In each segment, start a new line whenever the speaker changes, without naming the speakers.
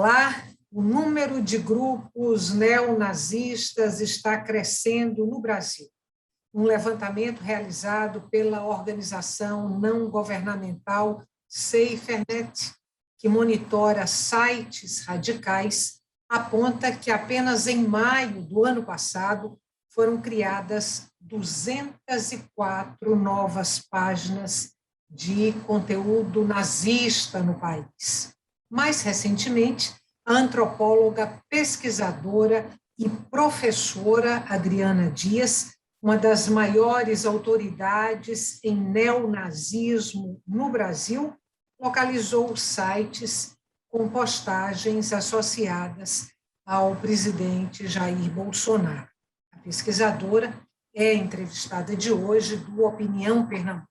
Olá, o número de grupos neonazistas está crescendo no Brasil. Um levantamento realizado pela organização não governamental SaferNet, que monitora sites radicais, aponta que apenas em maio do ano passado foram criadas 204 novas páginas de conteúdo nazista no país. Mais recentemente, a antropóloga, pesquisadora e professora Adriana Dias, uma das maiores autoridades em neonazismo no Brasil, localizou sites com postagens associadas ao presidente Jair Bolsonaro. A pesquisadora é a entrevistada de hoje do Opinião Pernambuco.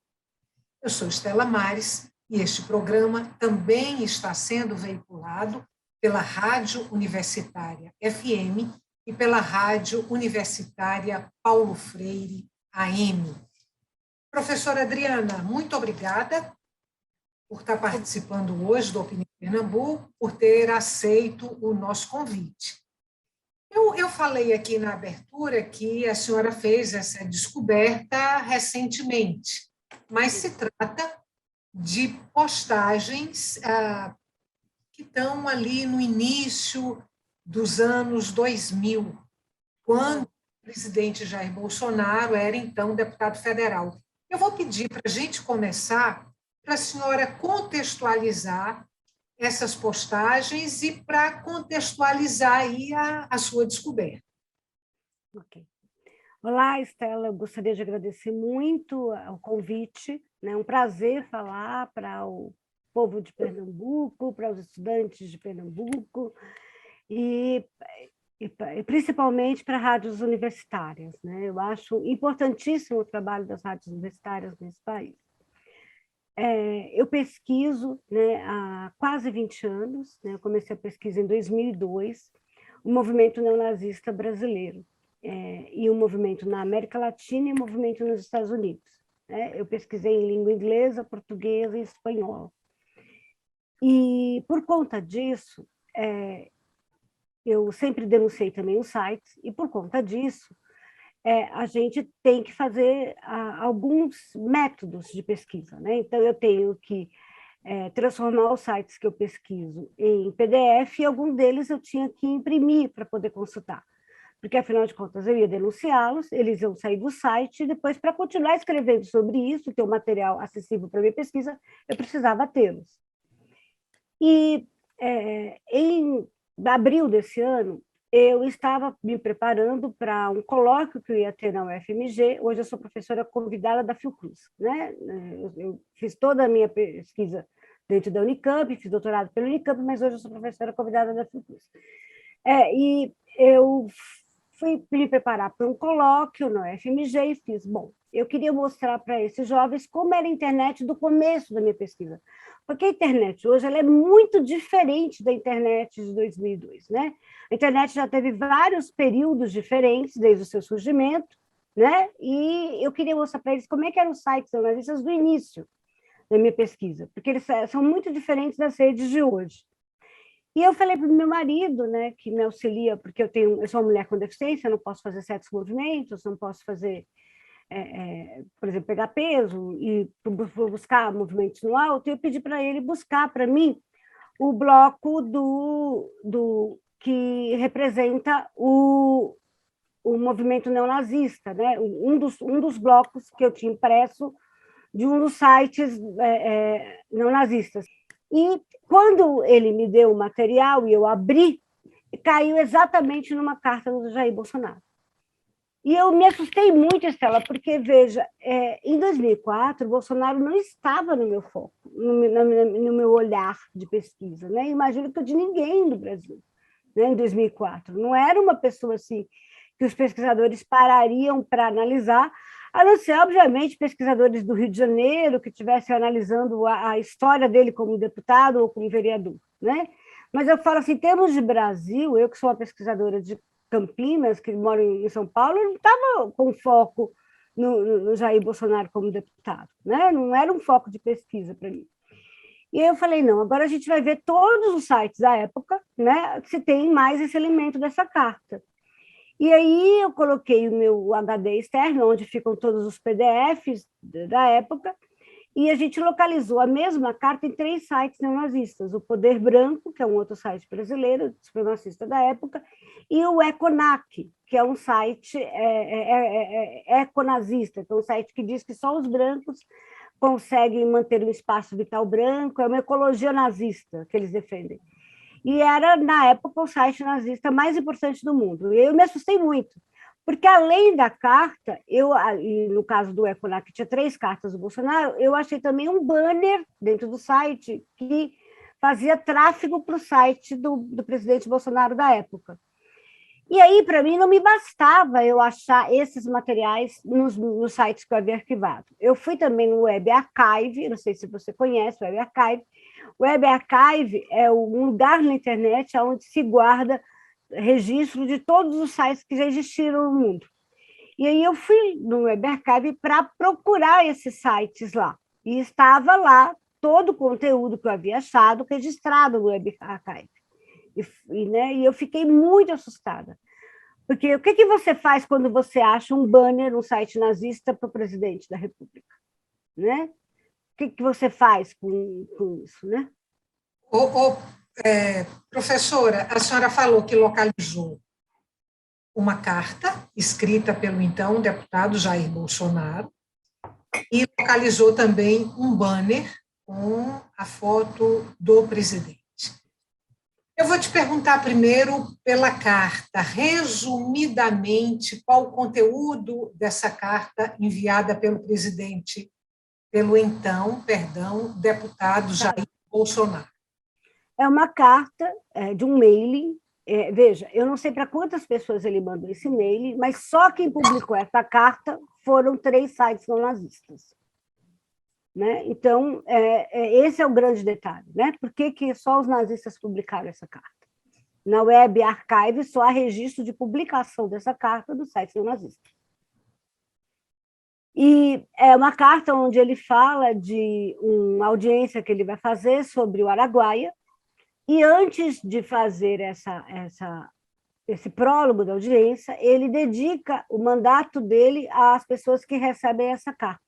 Eu sou Estela Mares e este programa também está sendo veiculado pela Rádio Universitária FM e pela Rádio Universitária Paulo Freire AM. Professora Adriana, muito obrigada por estar participando hoje do Opinião Pernambuco, por ter aceito o nosso convite. Eu falei aqui na abertura que a senhora fez essa descoberta recentemente, mas se trata de postagens que estão ali no início dos anos 2000, quando o presidente Jair Bolsonaro era, então, deputado federal. Eu vou pedir para a gente começar, para a senhora contextualizar essas postagens e para contextualizar aí a sua descoberta.
Ok. Olá, Estela, eu gostaria de agradecer muito o convite, né? É um prazer falar para o povo de Pernambuco, para os estudantes de Pernambuco e principalmente para rádios universitárias, né? Eu acho importantíssimo o trabalho das rádios universitárias nesse país. Eu pesquiso, né, há quase 20 anos, né? Eu comecei a pesquisa em 2002, o movimento neonazista brasileiro, e o movimento na América Latina e o movimento nos Estados Unidos. Né? Eu pesquisei em língua inglesa, portuguesa e espanhola. E, por conta disso, eu sempre denunciei também os sites, e, por conta disso, a gente tem que fazer alguns métodos de pesquisa. Né? Então, eu tenho que transformar os sites que eu pesquiso em PDF, e algum deles eu tinha que imprimir para poder consultar. Porque, afinal de contas, eu ia denunciá-los, eles iam sair do site, e depois, para continuar escrevendo sobre isso, ter um material acessível para a minha pesquisa, eu precisava tê-los. E, em abril desse ano, eu estava me preparando para um colóquio que eu ia ter na UFMG. Hoje eu sou professora convidada da Fiocruz, né? Eu fiz toda a minha pesquisa dentro da Unicamp, fiz doutorado pela Unicamp, mas hoje eu sou professora convidada da Fiocruz. E eu fui me preparar para um colóquio na UFMG e fiz, eu queria mostrar para esses jovens como era a internet do começo da minha pesquisa. Porque a internet hoje ela é muito diferente da internet de 2002, né? A internet já teve vários períodos diferentes desde o seu surgimento, né? E eu queria mostrar para eles como é que eram os sites neonazistas do início da minha pesquisa, porque eles são muito diferentes das redes de hoje. E eu falei para o meu marido, né, que me auxilia, porque eu sou uma mulher com deficiência, eu não posso fazer certos movimentos, não posso fazer, por exemplo, pegar peso e buscar movimentos no alto, e eu pedi para ele buscar para mim o bloco que representa o movimento neonazista, né? Um dos blocos que eu tinha impresso de um dos sites neonazistas. E quando ele me deu o material e eu abri, caiu exatamente numa carta do Jair Bolsonaro. E eu me assustei muito, Estela, porque, veja, em 2004, Bolsonaro não estava no meu foco, no meu olhar de pesquisa, né? Imagino que eu de ninguém no Brasil, né? Em 2004. Não era uma pessoa assim que os pesquisadores parariam para analisar, a não ser, obviamente, pesquisadores do Rio de Janeiro que estivessem analisando a história dele como deputado ou como vereador, né? Mas eu falo assim, em termos de Brasil, eu que sou uma pesquisadora de Campinas, que moro em São Paulo, não estava com foco no Jair Bolsonaro como deputado, né? Não era um foco de pesquisa para mim. E aí eu falei, não, agora a gente vai ver todos os sites da época, né, se tem mais esse elemento dessa carta. E aí eu coloquei o meu HD externo, onde ficam todos os PDFs da época, e a gente localizou a mesma carta em 3 sites neonazistas: o Poder Branco, que é um outro site brasileiro, supremacista da época, e o Econac, que é um site econazista, que é um site que diz que só os brancos conseguem manter um espaço vital branco, é uma ecologia nazista que eles defendem. E era, na época, o site nazista mais importante do mundo. E eu me assustei muito, porque, além da carta, e no caso do Econac, que tinha 3 cartas do Bolsonaro, eu achei também um banner dentro do site que fazia tráfego para o site do presidente Bolsonaro da época. E aí, para mim, não me bastava eu achar esses materiais nos sites que eu havia arquivado. Eu fui também no Web Archive, não sei se você conhece o Web Archive. O Web Archive é um lugar na internet onde se guarda registro de todos os sites que já existiram no mundo. E aí eu fui no Web Archive para procurar esses sites lá. E estava lá todo o conteúdo que eu havia achado registrado no Web Archive. E eu fiquei muito assustada. Porque o que você faz quando você acha um banner no site nazista para o presidente da República? Né? O que você faz com isso? Né?
Professora, a senhora falou que localizou uma carta escrita pelo então deputado Jair Bolsonaro e localizou também um banner com a foto do presidente. Eu vou te perguntar primeiro pela carta, resumidamente, qual o conteúdo dessa carta enviada pelo presidente, pelo então, deputado Jair Bolsonaro.
É uma carta de um mailing. Veja, eu não sei para quantas pessoas ele mandou esse mailing, mas só quem publicou essa carta foram 3 sites não nazistas. Né? Então, esse é o grande detalhe. Né? Por que só os nazistas publicaram essa carta? Na Web Archive só há registro de publicação dessa carta do site neonazista. E é uma carta onde ele fala de uma audiência que ele vai fazer sobre o Araguaia, e antes de fazer esse prólogo da audiência, ele dedica o mandato dele às pessoas que recebem essa carta.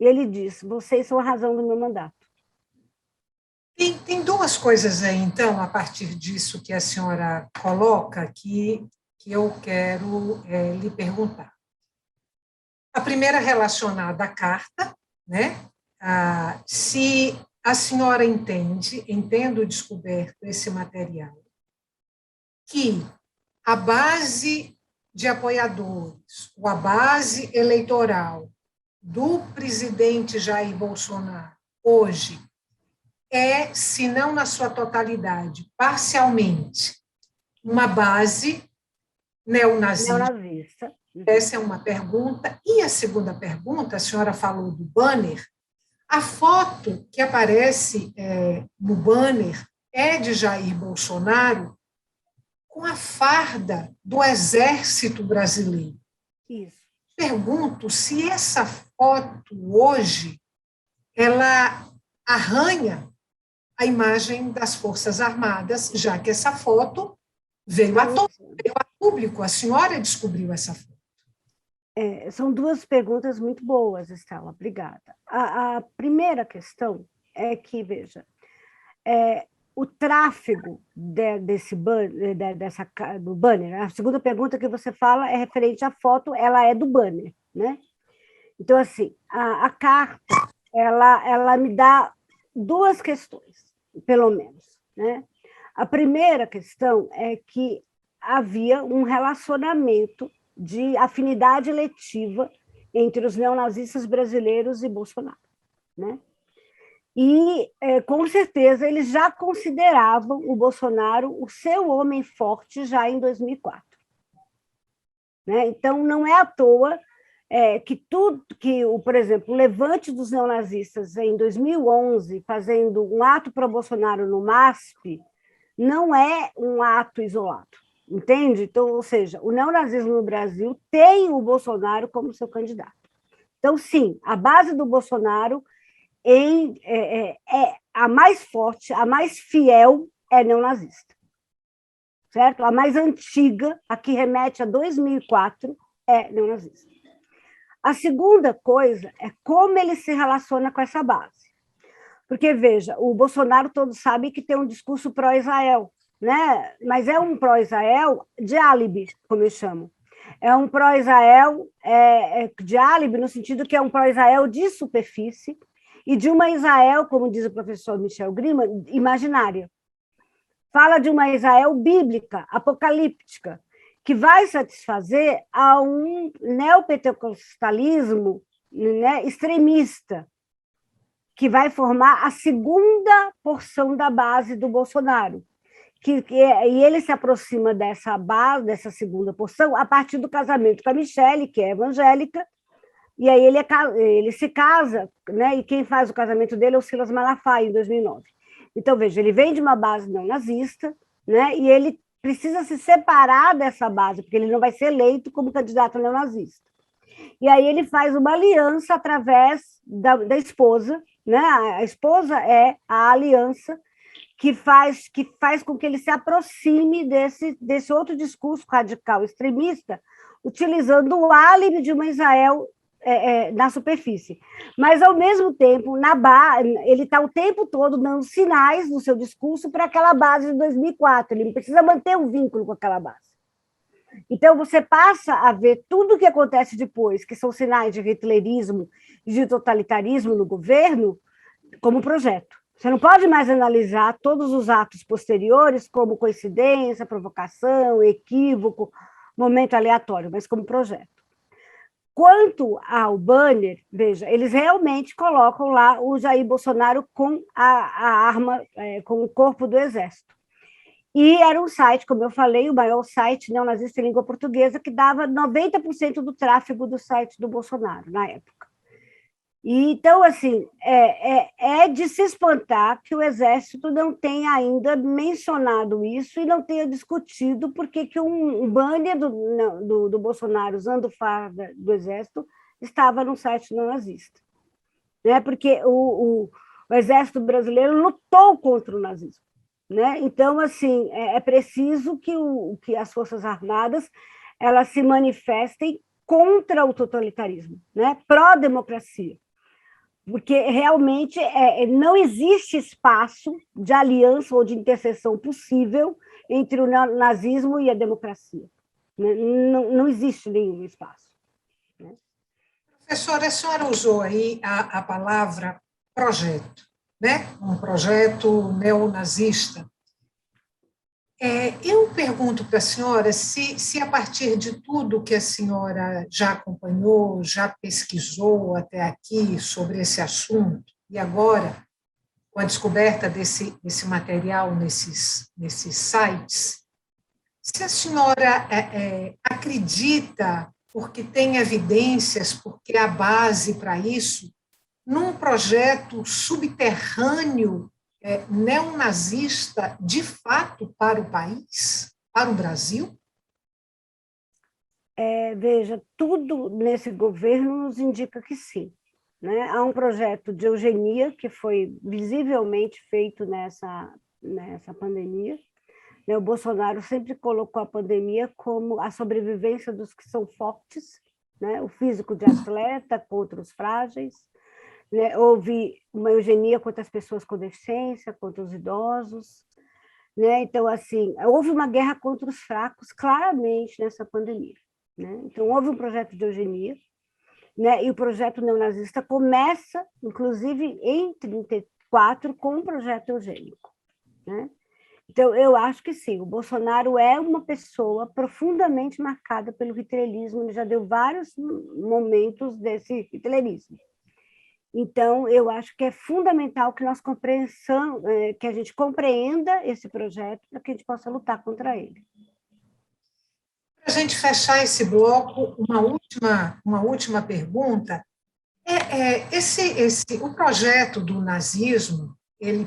E ele diz: vocês são a razão do meu mandato.
Tem 2 coisas aí, então, a partir disso que a senhora coloca, que eu quero lhe perguntar. A primeira relacionada à carta, né? Se a senhora tendo descoberto esse material, que a base de apoiadores, ou a base eleitoral do presidente Jair Bolsonaro hoje se não na sua totalidade, parcialmente, uma base neonazista. Essa é uma pergunta. E a segunda pergunta, a senhora falou do banner. A foto que aparece no banner é de Jair Bolsonaro com a farda do Exército Brasileiro.
Isso.
Pergunto se essa foto hoje ela arranha a imagem das Forças Armadas, já que essa foto veio a público. A senhora descobriu essa foto.
São 2 perguntas muito boas, Estela, obrigada. A primeira questão é que, veja, o tráfego do banner, a segunda pergunta que você fala é referente à foto, ela é do banner, né? Então, assim, a carta, ela me dá 2 questões, pelo menos, né? A primeira questão é que havia um relacionamento de afinidade eletiva entre os neonazistas brasileiros e Bolsonaro, né? E, com certeza, eles já consideravam o Bolsonaro o seu homem forte já em 2004. Né? Então, não é à toa por exemplo, o levante dos neonazistas em 2011, fazendo um ato para Bolsonaro no MASP, não é um ato isolado, entende? Então, ou seja, o neonazismo no Brasil tem o Bolsonaro como seu candidato. Então, sim, a base do Bolsonaro é a mais forte, a mais fiel, é neonazista. certo? A mais antiga, a que remete a 2004, é neonazista. A segunda coisa é como ele se relaciona com essa base. Porque, veja, o Bolsonaro, todos sabem que tem um discurso pró-Israel, né? Mas é um pró-Israel de álibi, como eu chamo. É um pró-Israel de álibi, no sentido que é um pró-Israel de superfície e de uma Israel, como diz o professor Michel Grima, imaginária. Fala de uma Israel bíblica, apocalíptica, que vai satisfazer a um neopentecostalismo, né, extremista, que vai formar a segunda porção da base do Bolsonaro. E ele se aproxima dessa base, dessa segunda porção, a partir do casamento com a Michele, que é evangélica, e aí ele se casa, né, e quem faz o casamento dele é o Silas Malafaia, em 2009. Então, veja, ele vem de uma base neonazista, né, e ele precisa se separar dessa base, porque ele não vai ser eleito como candidato neonazista. E aí ele faz uma aliança através da esposa, né? A esposa é a aliança que faz com que ele se aproxime desse outro discurso radical extremista, utilizando o álibi de uma Israel na superfície. Mas, ao mesmo tempo, ele está o tempo todo dando sinais no seu discurso para aquela base de 2004. Ele precisa manter um vínculo com aquela base. Então, você passa a ver tudo o que acontece depois, que são sinais de hitlerismo e de totalitarismo no governo, como projeto. Você não pode mais analisar todos os atos posteriores como coincidência, provocação, equívoco, momento aleatório, mas como projeto. Quanto ao banner, veja, eles realmente colocam lá o Jair Bolsonaro com a arma, com o corpo do Exército. E era um site, como eu falei, o maior site neonazista em língua portuguesa, que dava 90% do tráfego do site do Bolsonaro, na época. E, então, assim, é de se espantar que o Exército não tenha ainda mencionado isso e não tenha discutido por que um banner do Bolsonaro usando farda do Exército estava num site neonazista. Né? Porque o Exército brasileiro lutou contra o nazismo. Né? Então, assim, é preciso que as Forças Armadas elas se manifestem contra o totalitarismo, né? Pró-democracia, porque realmente não existe espaço de aliança ou de interseção possível entre o nazismo e a democracia. Né? Não existe nenhum espaço. Né?
Professora, a senhora usou aí a palavra projeto, né? Um projeto neonazista. Eu pergunto para a senhora se a partir de tudo que a senhora já acompanhou, já pesquisou até aqui sobre esse assunto, e agora, com a descoberta desse material nesses sites, se a senhora acredita, porque tem evidências, porque há base para isso, num projeto subterrâneo neonazista, de fato, para o país, para o Brasil?
Veja, tudo nesse governo nos indica que sim. Né? Há um projeto de eugenia que foi visivelmente feito nessa pandemia. O Bolsonaro sempre colocou a pandemia como a sobrevivência dos que são fortes, né? O físico de atleta contra os frágeis. Né? Houve uma eugenia contra as pessoas com deficiência, contra os idosos. Né? Então, assim, houve uma guerra contra os fracos, claramente, nessa pandemia. Né? Então, houve um projeto de eugenia, né? E o projeto neonazista começa, inclusive, em 1934, com um projeto eugênico. Né? Então, eu acho que sim, o Bolsonaro é uma pessoa profundamente marcada pelo hitlerismo, ele já deu vários momentos desse hitlerismo. Então, eu acho que é fundamental que que a gente compreenda esse projeto para que a gente possa lutar contra ele.
Para a gente fechar esse bloco, uma última pergunta. O projeto do nazismo, ele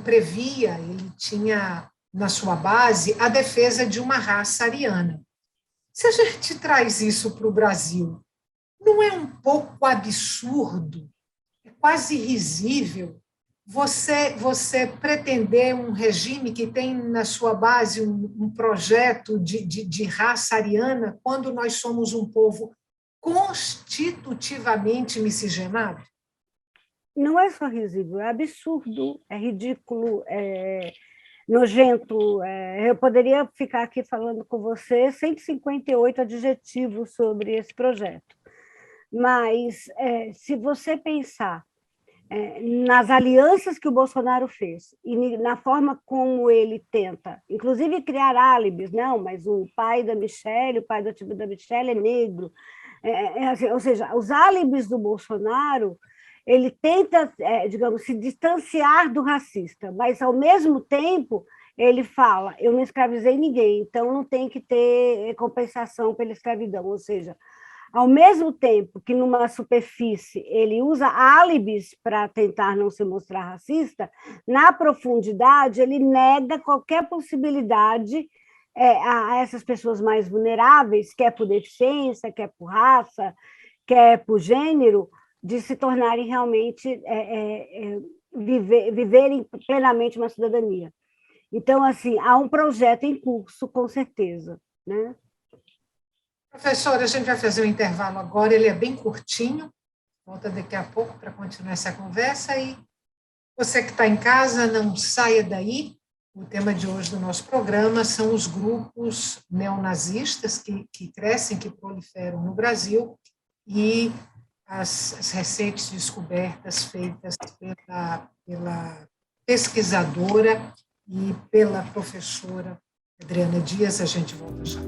tinha na sua base a defesa de uma raça ariana. Se a gente traz isso para o Brasil, não é um pouco absurdo, é quase risível, você pretender um regime que tem na sua base um projeto de raça ariana, quando nós somos um povo constitutivamente miscigenado?
Não é só risível, é absurdo, é ridículo, é nojento. Eu poderia ficar aqui falando com você 158 adjetivos sobre esse projeto. Mas, se você pensar nas alianças que o Bolsonaro fez e na forma como ele tenta, inclusive criar álibis, não, mas o pai da Michelle, o pai do time da Michelle é negro, assim, ou seja, os álibis do Bolsonaro, ele tenta, digamos, se distanciar do racista, mas, ao mesmo tempo, ele fala, eu não escravizei ninguém, então não tem que ter compensação pela escravidão, ou seja, ao mesmo tempo que, numa superfície, ele usa álibis para tentar não se mostrar racista, na profundidade, ele nega qualquer possibilidade a essas pessoas mais vulneráveis, quer por deficiência, quer por raça, quer por gênero, de se tornarem realmente, viverem plenamente uma cidadania. Então, assim, há um projeto em curso, com certeza, né?
Professora, a gente vai fazer um intervalo agora, ele é bem curtinho, volta daqui a pouco para continuar essa conversa, e você que está em casa, não saia daí. O tema de hoje do nosso programa são os grupos neonazistas que crescem, que proliferam no Brasil, e as recentes descobertas feitas pela pesquisadora e pela professora Adriana Dias. A gente volta já.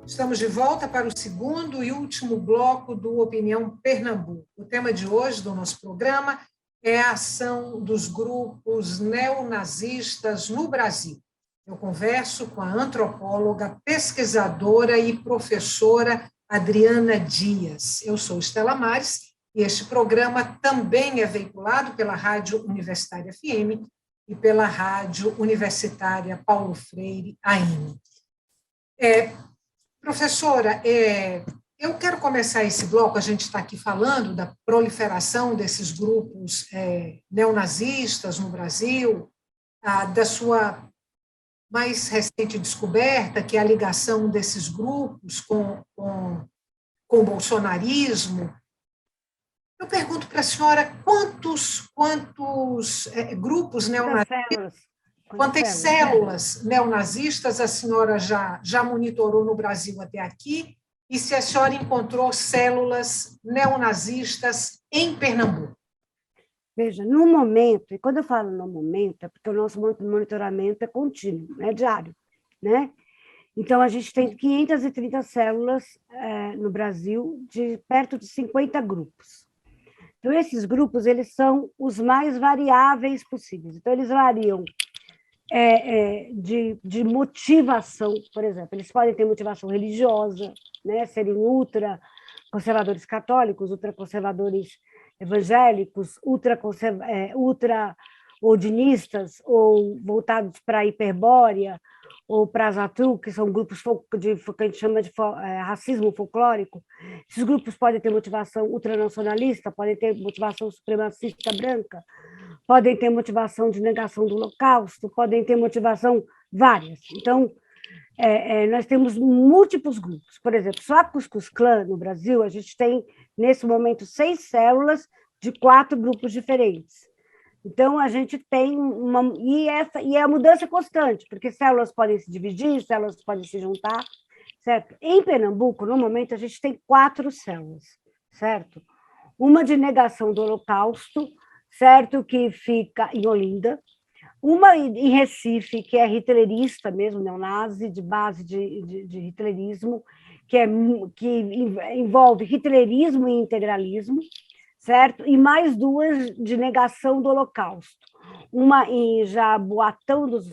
Estamos de volta para o segundo e último bloco do Opinião Pernambuco. O tema de hoje do nosso programa é a ação dos grupos neonazistas no Brasil. Eu converso com a antropóloga, pesquisadora e professora Adriana Dias. Eu sou Estela Mares e este programa também é veiculado pela Rádio Universitária FM e pela Rádio Universitária Paulo Freire, AM. Professora, eu quero começar esse bloco, a gente está aqui falando da proliferação desses grupos neonazistas no Brasil, da sua mais recente descoberta, que é a ligação desses grupos com o bolsonarismo. Eu pergunto para a senhora quantos grupos neonazistas, quantas células neonazistas a senhora já monitorou no Brasil até aqui, e se a senhora encontrou células neonazistas em Pernambuco?
Veja, no momento, e quando eu falo no momento, é porque o nosso monitoramento é contínuo, é diário, né? Então, a gente tem 530 células no Brasil, de perto de 50 grupos. Então, esses grupos, eles são os mais variáveis possíveis. Então, eles variam de motivação, por exemplo, eles podem ter motivação religiosa, né, serem ultraconservadores católicos, ultraconservadores evangélicos, ultra-odinistas, ou voltados para a hiperbórea, ou para Zatru, que são grupos que a gente chama de racismo folclórico. Esses grupos podem ter motivação ultranacionalista, podem ter motivação supremacista branca, podem ter motivação de negação do Holocausto, podem ter motivação várias. Então, nós temos múltiplos grupos. Por exemplo, só a Ku Klux Klan, no Brasil, a gente tem, nesse momento, 6 células de 4 grupos diferentes. Então, a gente tem uma... E é a mudança constante, porque células podem se dividir, células podem se juntar, certo? Em Pernambuco, no momento, a gente tem 4 células, certo? Uma de negação do Holocausto, certo? Que fica em Olinda. Uma em Recife, que é hitlerista mesmo, neonazi, de base de hitlerismo, que envolve hitlerismo e integralismo, certo? E mais 2 de negação do Holocausto. Uma em Jaboatão dos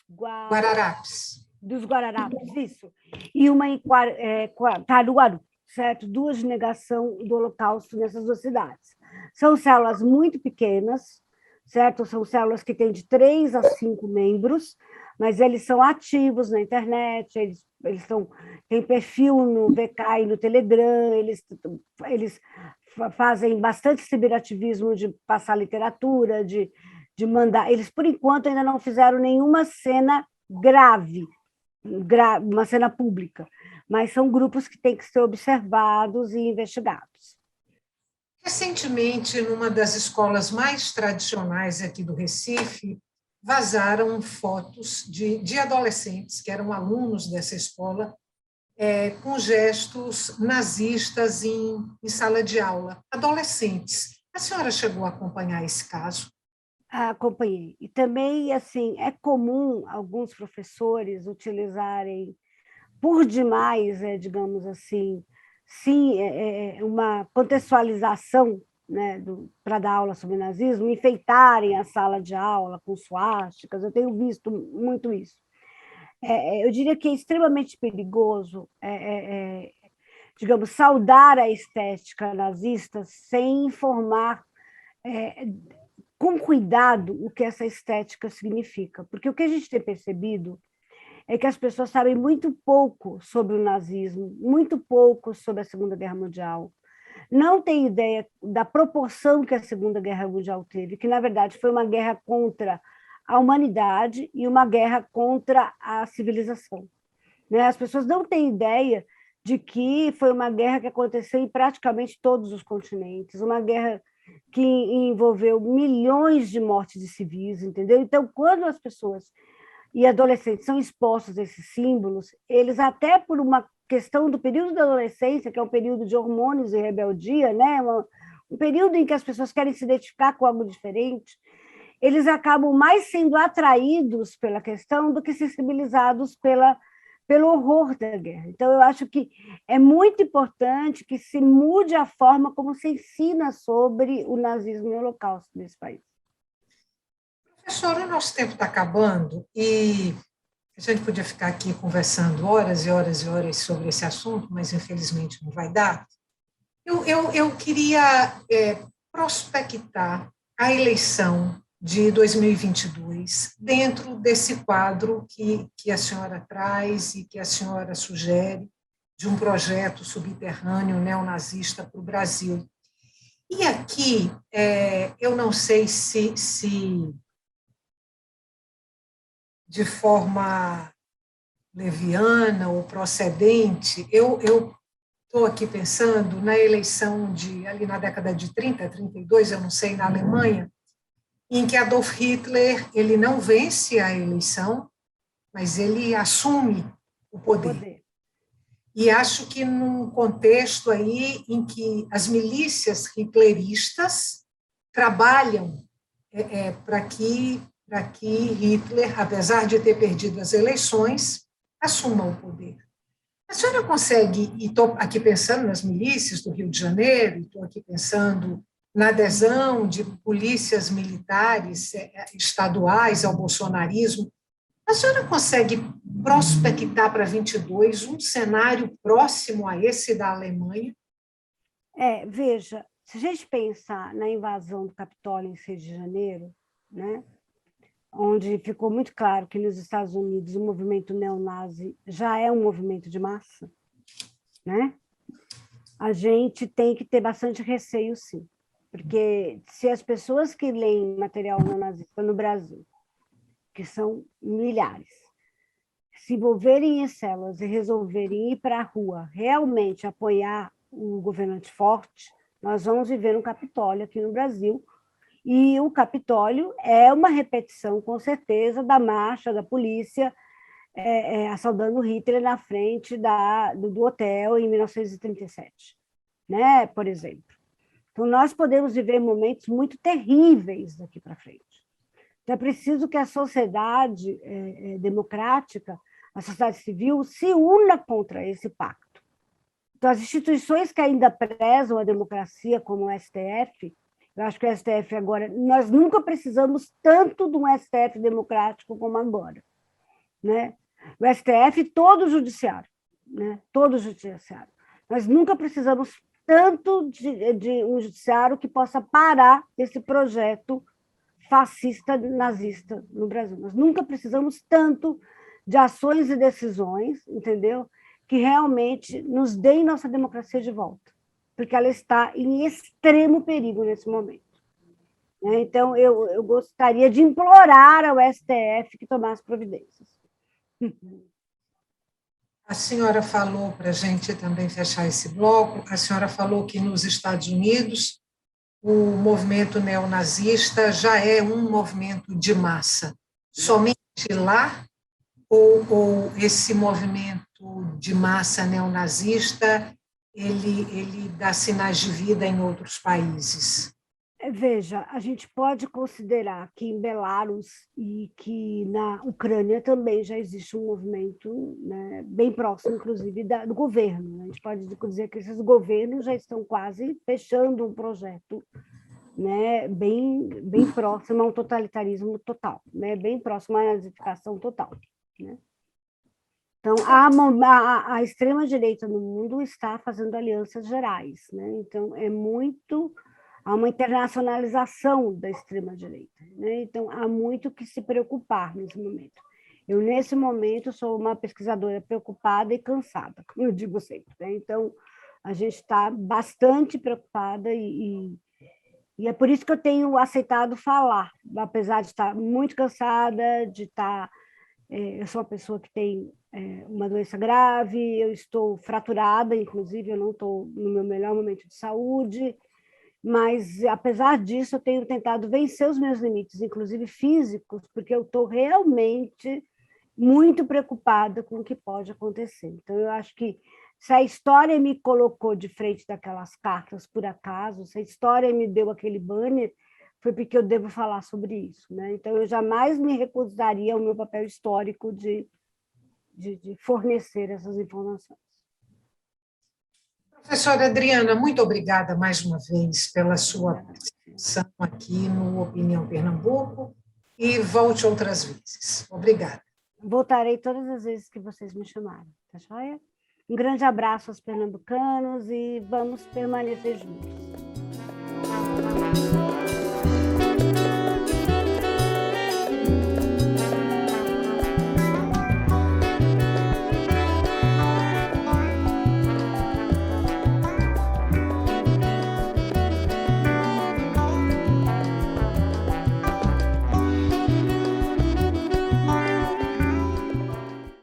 Guararapes.
Dos Guararapes, isso. E uma em Caruaru, certo? 2 de negação do Holocausto nessas 2 cidades. São células muito pequenas, certo? São células que têm de 3 a 5 membros, mas eles são ativos na internet, eles têm perfil no VK e no Telegram, eles fazem bastante ciberativismo de passar literatura, de mandar. Eles, por enquanto, ainda não fizeram nenhuma cena grave, uma cena pública, mas são grupos que têm que ser observados e investigados.
Recentemente, numa das escolas mais tradicionais aqui do Recife, vazaram fotos de adolescentes que eram alunos dessa escola, com gestos nazistas em sala de aula. Adolescentes. A senhora chegou a acompanhar esse caso?
Acompanhei. E também, assim, é comum alguns professores utilizarem por demais, digamos assim, sim, uma contextualização, né, para dar aula sobre nazismo, enfeitarem a sala de aula com suásticas. Eu tenho visto muito isso. Eu diria que é extremamente perigoso, digamos, saudar a estética nazista sem informar com cuidado o que essa estética significa. Porque o que a gente tem percebido é que as pessoas sabem muito pouco sobre o nazismo, muito pouco sobre a Segunda Guerra Mundial, não têm ideia da proporção que a Segunda Guerra Mundial teve, que, na verdade, foi uma guerra contra a humanidade e uma guerra contra a civilização. As pessoas não têm ideia de que foi uma guerra que aconteceu em praticamente todos os continentes, uma guerra que envolveu milhões de mortes de civis, entendeu? Então, quando as pessoas e adolescentes são expostos a esses símbolos, eles até por uma questão do período da adolescência, que é um período de hormônios e rebeldia, né? Um período em que as pessoas querem se identificar com algo diferente, eles acabam mais sendo atraídos pela questão do que sensibilizados pelo horror da guerra. Então, eu acho que é muito importante que se mude a forma como se ensina sobre o nazismo e o Holocausto nesse país.
Professora, o nosso tempo está acabando e a gente podia ficar aqui conversando horas e horas e horas sobre esse assunto, mas infelizmente não vai dar. Eu queria prospectar a eleição de 2022 dentro desse quadro que a senhora traz e que a senhora sugere de um projeto subterrâneo neonazista para o Brasil. E aqui, eu não sei se de forma leviana ou procedente, eu estou aqui pensando na eleição ali na década de 30, 32, eu não sei, na Alemanha, em que Adolf Hitler ele não vence a eleição, mas ele assume o poder. E acho que num contexto aí em que as milícias hitleristas trabalham para que Hitler, apesar de ter perdido as eleições, assuma o poder. A senhora consegue, e estou aqui pensando nas milícias do Rio de Janeiro, estou aqui pensando na adesão de polícias militares estaduais ao bolsonarismo, a senhora consegue prospectar para 22 um cenário próximo a esse da Alemanha?
Veja, se a gente pensar na invasão do Capitólio em 6 de janeiro, né, onde ficou muito claro que nos Estados Unidos o movimento neonazi já é um movimento de massa, né? A gente tem que ter bastante receio, sim, porque se as pessoas que leem material neonazista no Brasil, que são milhares, se envolverem em células e resolverem ir para a rua realmente apoiar o governante forte, nós vamos viver um Capitólio aqui no Brasil. E o Capitólio é uma repetição, com certeza, da marcha da polícia assaltando Hitler na frente do hotel em 1937, né? Por exemplo. Então, nós podemos viver momentos muito terríveis daqui para frente. Então, é preciso que a sociedade democrática, a sociedade civil, se una contra esse pacto. Então, as instituições que ainda prezam a democracia, como o STF, eu acho que o STF agora, nós nunca precisamos tanto de um STF democrático como agora, né? O STF, todo o judiciário, né? Todo o judiciário. Nós nunca precisamos tanto de um judiciário que possa parar esse projeto fascista, nazista no Brasil. Nós nunca precisamos tanto de ações e decisões, entendeu? Que realmente nos deem nossa democracia de volta, porque ela está em extremo perigo nesse momento. Então, eu gostaria de implorar ao STF que tomasse providências.
A senhora falou, para a gente também fechar esse bloco, a senhora falou que nos Estados Unidos o movimento neonazista já é um movimento de massa. Somente lá, ou esse movimento de massa neonazista, ele dá sinais de vida em outros países?
Veja, a gente pode considerar que em Belarus e que na Ucrânia também já existe um movimento, né, bem próximo, inclusive, do governo. A gente pode dizer que esses governos já estão quase fechando um projeto, né, bem próximo a um totalitarismo total, né, bem próximo à nazificação total. Né? Então, a extrema-direita no mundo está fazendo alianças gerais. Né? Então, há uma internacionalização da extrema-direita. Né? Então, há muito que se preocupar nesse momento. Eu, nesse momento, sou uma pesquisadora preocupada e cansada, como eu digo sempre. Né? Então, a gente está bastante preocupada e é por isso que eu tenho aceitado falar, apesar de estar muito cansada, de estar... Eu sou uma pessoa que tem uma doença grave, eu estou fraturada, inclusive, eu não estou no meu melhor momento de saúde, mas, apesar disso, eu tenho tentado vencer os meus limites, inclusive físicos, porque eu estou realmente muito preocupada com o que pode acontecer. Então, eu acho que se a história me colocou de frente daquelas cartas, por acaso, se a história me deu aquele banner, foi porque eu devo falar sobre isso. Né? Então, eu jamais me recusaria ao meu papel histórico de fornecer essas informações.
Professora Adriana, muito obrigada mais uma vez pela sua participação aqui no Opinião Pernambuco e volte outras vezes. Obrigada.
Voltarei todas as vezes que vocês me chamarem, tá joia? Um grande abraço aos pernambucanos e vamos permanecer juntos.